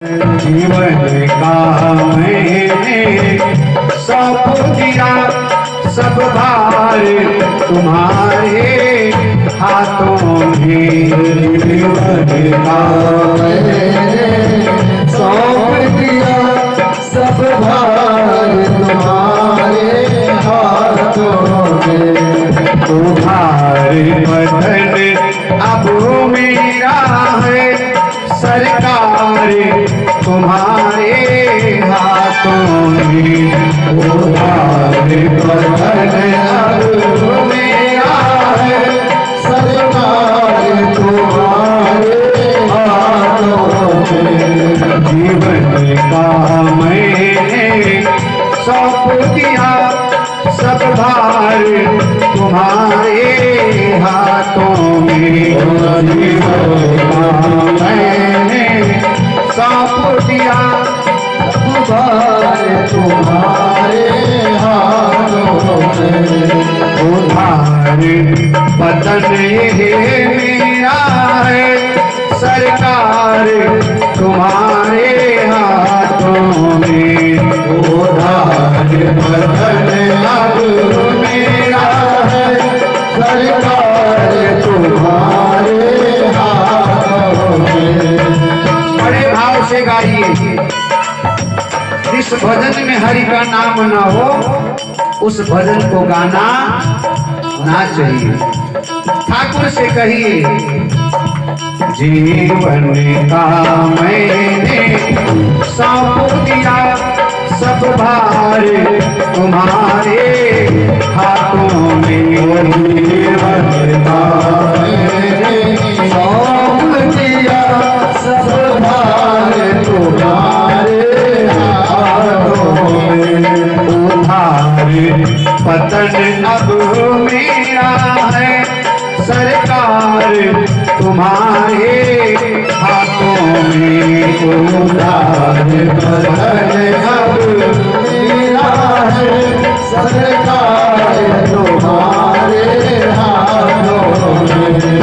जीवन का मैंने सौंप दिया, सब भार तुम्हारे हाथों में। जीवन का मैंने सौंप दिया, सब भार तुम्हारे हाथों में। तुम्हारे बदन अब मेरा है, सरकार तुम्हारे हाथों में। तुम्हारे बदन अब मेरा है, सरकार तुम्हारे हाथों में। जीवन का मैंने सौंप दिया, सब भार तुम्हारे हाथों में। जीवन का मैंने सौंप दिया, सब भार तुम्हारे हाथों में। उधार पतन ये मेरा है, सरकार तुम्हारे हाथों में। उधार पतन अब मेरा है, सरकार तुम्हारे हाथों में। बड़े भाव से गाइए। जिस भजन में हरि का नाम न हो, उस भजन को गाना ना चाहिए। ठाकुर से कहिए, जीवन का मैंने सौंप दिया, सब भार तुम्हारे हाथों में। जीवन का मैंने सौंप दिया, सब भार तुम्हारे हाथों में। उधार पतन अब मेरा है, सरकार तुम्हारे हाथों में। उधार पतन अब मेरा है, सरकार तुम्हारे हाथों में।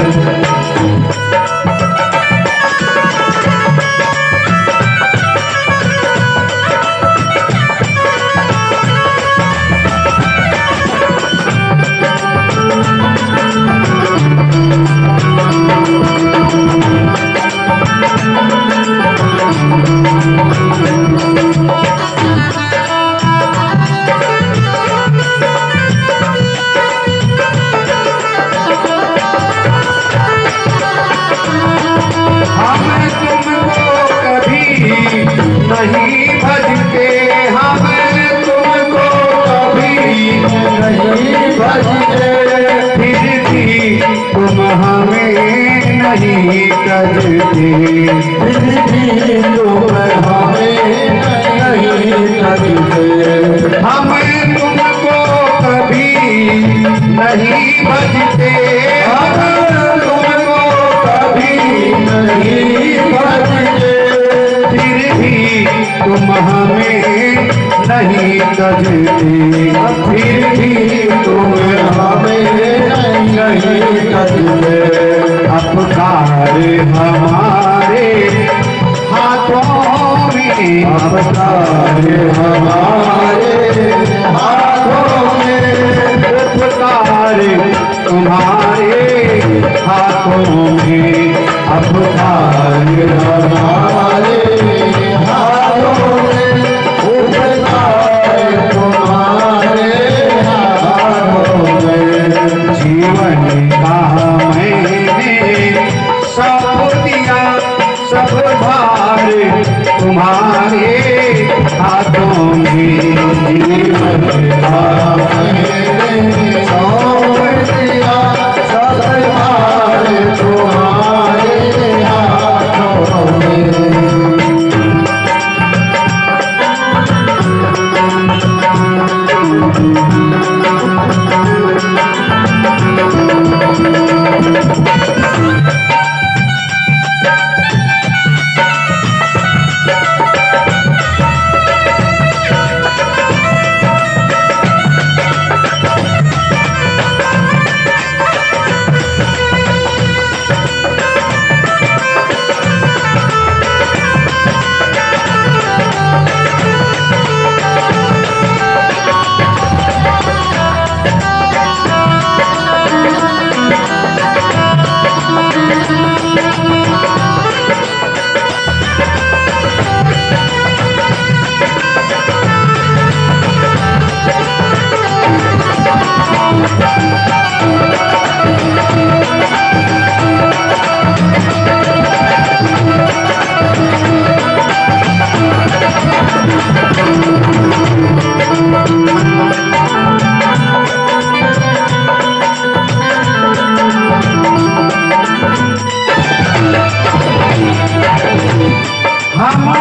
नहीं भजते हम तुमको कभी, नहीं भजते, फिर भी तुम हमें नहीं करते। फिर भी तुम हमें नहीं करते। हम तुमको कभी नहीं भजते, हम तुमको कभी नहीं भजते। फिर भी तुम हमें नहीं तजते। फिर भी तुम हमें नहीं तजते। अपकार हमारे हाथों में, अपकार हमारे हाथों में। उपकार तुम्हारे हाथों में, अपकार हमारे हाथों में। उपकार तुम्हारे हाथों में। जीवन का मैंने सौंप दिया, सब भार तुम्हारे हाथों में। जीवन का मैंने सौंप दिया, सब भार तुम्हारे हाथों में।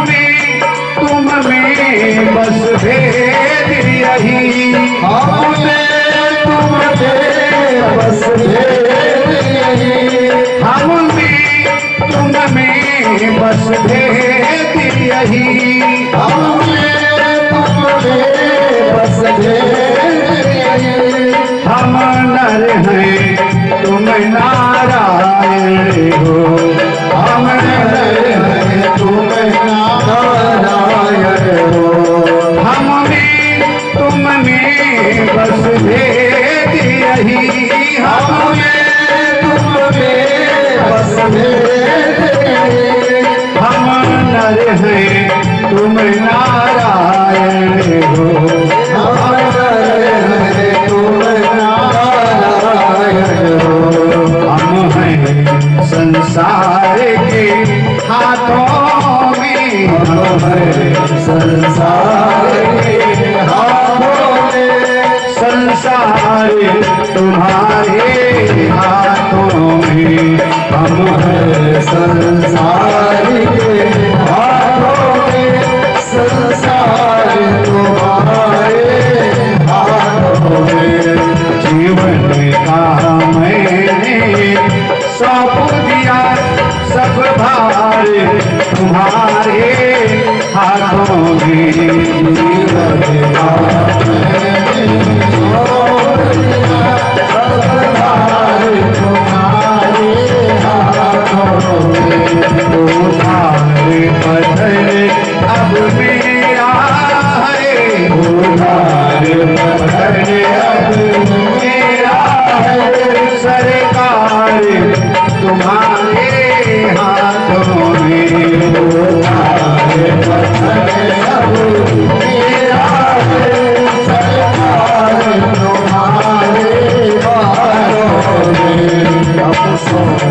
में तुम में बस भेद यही, हम में तुम में बस भेद यही, हम में तुम में बस भेद यही, हम में तुम में बस भेद यही, हम नर हैं तुम नारायण हो, हम नर हैं तुम नारायण हो, हम में तुम में बस भेद यही, हम में तुम में बस भेद यही, हम नर हैं तुम नारायण हो, हम नर हैं तुम नारायण हो, हम हैं संसार के हाथों में, हम हैं संसार के हाथों में, संसार तुम्हारे हाथों में, हम हैं संसार के हाथों में, संसार तुम्हारे हाथों में, जीवन का मैंने सौंप दिया सब भार तुम्हारे हाथों में, जीवन का मैंने सौंप दिया सब भार तुम्हारे हाथों में, तुम्हारे पत्थर अब मेरा है, तुम्हारे पत्थर अब मेरा है, सरकार तुम्हारे हाथों में, तुम्हारे पत्थर अब मेरा है, सरकार तुम्हारे हाथों में, अफसोस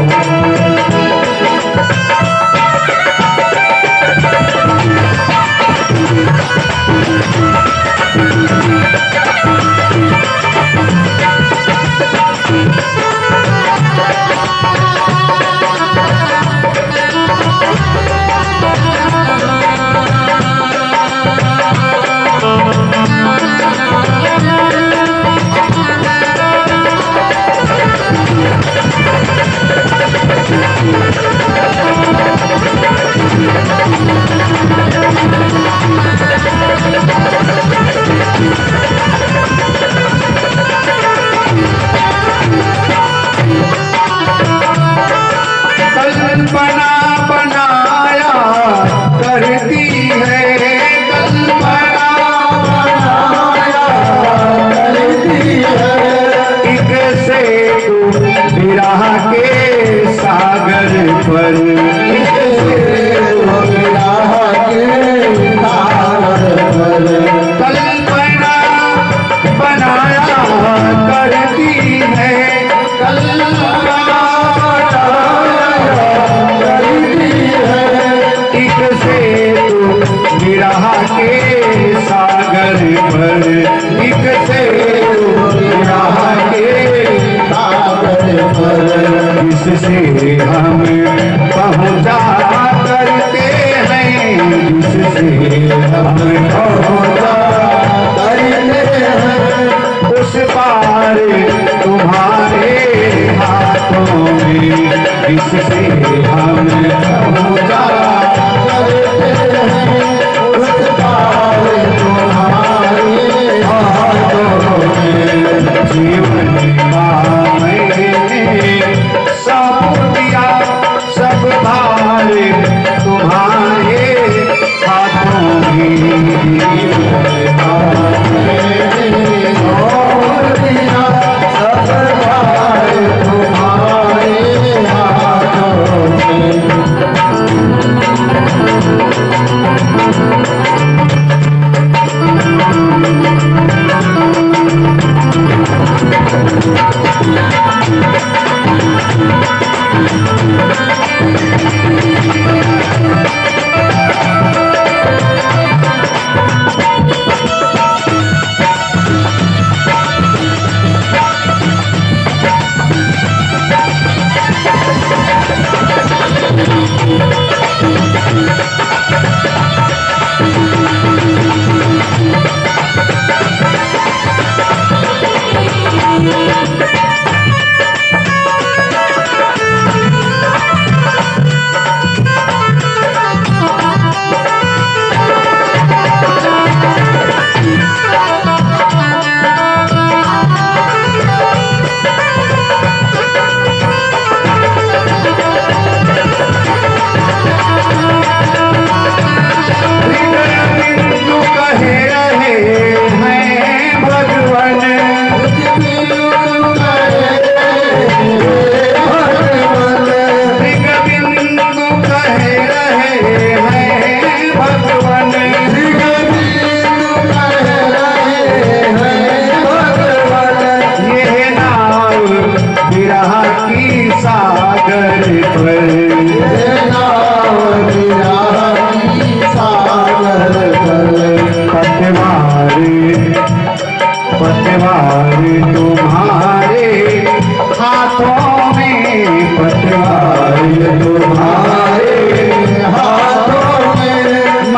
कल्पना बनाया करती है, कल्पना बनाया करती है, एक से विरह के सागर पर, एक से विरह के सागर पर, कल्पना बनाया करती है, कल्पना करती है, एक से विरह के सागर पर, एक से विरह के सागर पर, जिससे हम पहुँचा करते हैं, जिससे हम पहुँचा करते हैं, उस पार तुम्हारे हाथों में, जिससे हम पहुँचा करते हैं, उस पार तुम्हारे हाथों में, जीवन का मैंने सौंप दिया सब भार तुम्हारे हाथों में, जीवन का मैंने सौंप दिया सब भार तुम्हारे हाथों में,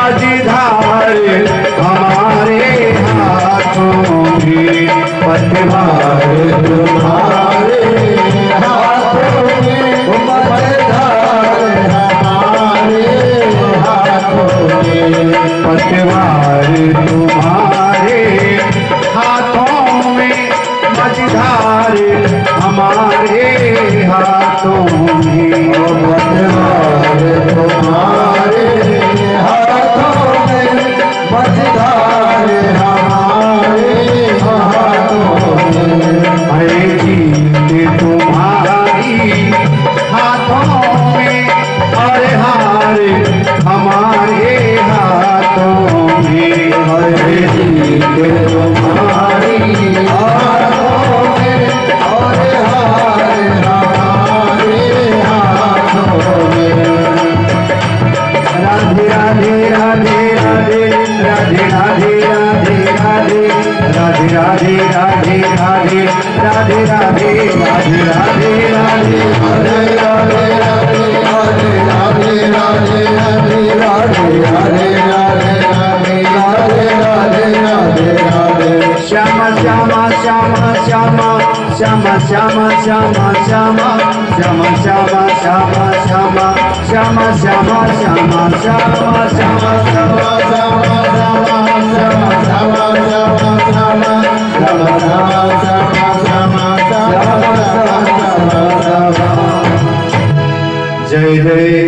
मझधार हमारे हाथों में पतवार तुम्हारे हाथों में मझधार हमारे हाथों में पतवार तुम्हारे हाथों में मझधार हमारे हाथों में पतवार तुम्हारे हाथों में मझधार हमारे हाथों में अरे जीत तुम्हारी हाथों में और हार हमारे हाथों में हरे जीत तुम्हारी हाथों में और हार हमारे हाथों में राधे राधे राधे राधे राधे राधे राधे राधे राधे राधे राधे राधे राधे राधे राधे राधे हरे राधे राधे राधे राधे राधे राधे राधे राधे राधे राधे राधे राधे राधे श्यामा श्यामा श्यामा श्यामा श्यामा श्यामा श्यामा श्यामा श्यामा श्यामा श्यामा श्यामा श्यामा श्यामा श्यामा श्यामा श्यामा श्यामा जय जय